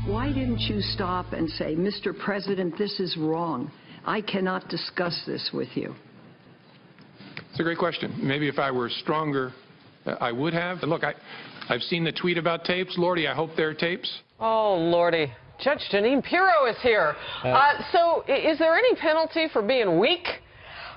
Why didn't you stop and say, Mr. President, this is wrong. I cannot discuss this with you? It's a great question. Maybe if I were stronger, I would have. Look, I've seen the tweet about tapes. Lordy, I hope there are tapes. Oh, Lordy. Judge Jeanine Pirro is here. So is there any penalty for being weak?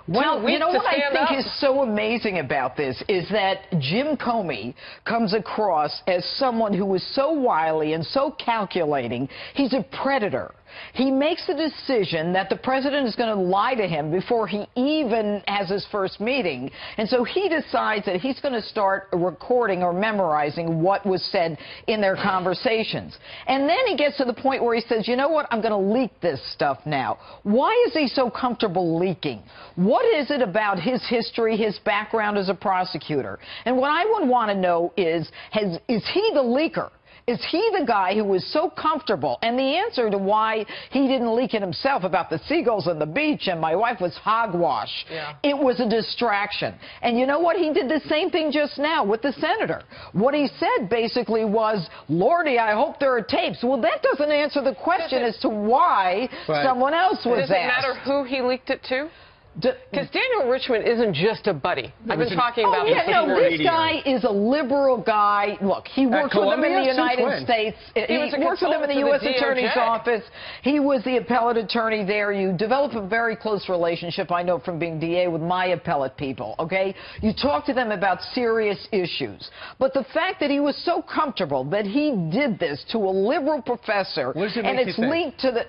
Well, you know what I think is so amazing about this is that Jim Comey comes across as someone who is so wily and so calculating. He's a predator. He makes the decision that the president is going to lie to him before he even has his first meeting. And so he decides that he's going to start recording or memorizing what was said in their conversations. And then he gets to the point where he says, you know what, I'm going to leak this stuff now. Why is he so comfortable leaking? What is it about his history, his background as a prosecutor? And what I would want to know is he the leaker? Is he the guy who was so comfortable? And the answer to why he didn't leak it himself about the seagulls on the beach and my wife was hogwash. Yeah. It was a distraction. And you know what? He did the same thing just now with the senator. What he said basically was, Lordy, I hope there are tapes. Well, that doesn't answer the question as to why someone else was asked. Does it matter who he leaked it to? Because Daniel Richmond isn't just a buddy. I've been talking about this. This guy is a liberal guy. Look, he worked with him in the United States. He worked with him in the U.S. Attorney's office. He was the appellate attorney there. You develop a very close relationship, I know from being DA, with my appellate people, okay? You talk to them about serious issues. But the fact that he was so comfortable that he did this to a liberal professor, and it's linked to the...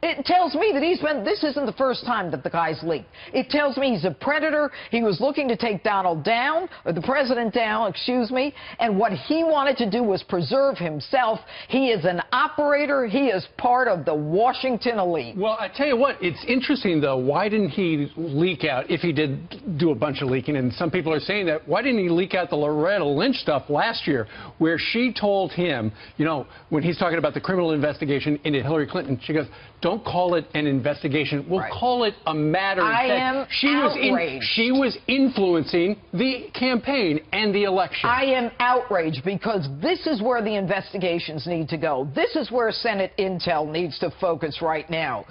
It tells me that this isn't the first time that the guy's leaked. It tells me he's a predator. He was looking to take Donald down, or the president down, excuse me, and what he wanted to do was preserve himself. He is an operator. He is part of the Washington elite. Well, I tell you what, it's interesting, though. Why didn't he leak out, if he did do a bunch of leaking, and some people are saying that, why didn't he leak out the Loretta Lynch stuff last year, where she told him, you know, when he's talking about the criminal investigation into Hillary Clinton, she goes, don't call it an investigation. We'll call it a matter of fact. She was influencing the campaign and the election. I am outraged because this is where the investigations need to go. This is where Senate intel needs to focus right now.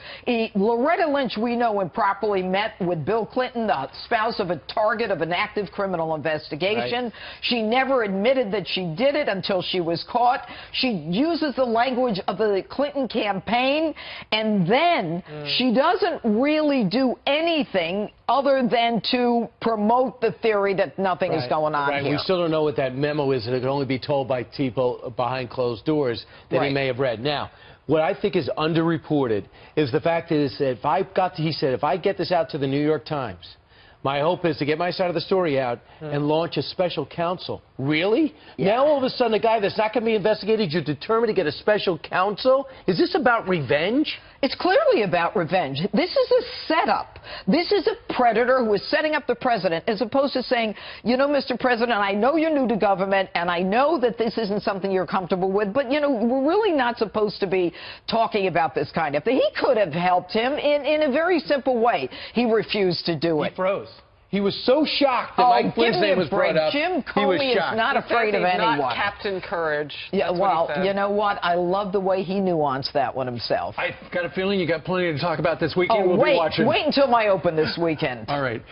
Loretta Lynch, we know, improperly met with Bill Clinton, the spouse of a target of an active criminal investigation. She never admitted that she did it until she was caught. She uses the language of the Clinton campaign, and then she doesn't really do anything other than to promote the theory that nothing is going on here. We still don't know what that memo is, and it can only be told by people behind closed doors that he may have read. Now, what I think is underreported is the fact that he said, if I get this out to the New York Times, my hope is to get my side of the story out and launch a special counsel. Really? Yeah. Now all of a sudden a guy that's not going to be investigated, you're determined to get a special counsel? Is this about revenge? It's clearly about revenge. This is a setup. This is a predator who is setting up the president, as opposed to saying, you know, Mr. President, I know you're new to government, and I know that this isn't something you're comfortable with, but, you know, we're really not supposed to be talking about this kind of thing. He could have helped him in a very simple way. He refused to do it. He froze. He was so shocked that Mike Flynn's name was brought up. Jim Comey is not afraid of anyone. Not Captain Courage. Yeah, well, you know what? I love the way he nuanced that one himself. I've got a feeling you got plenty to talk about this weekend. We'll be watching. Wait until my open this weekend. All right.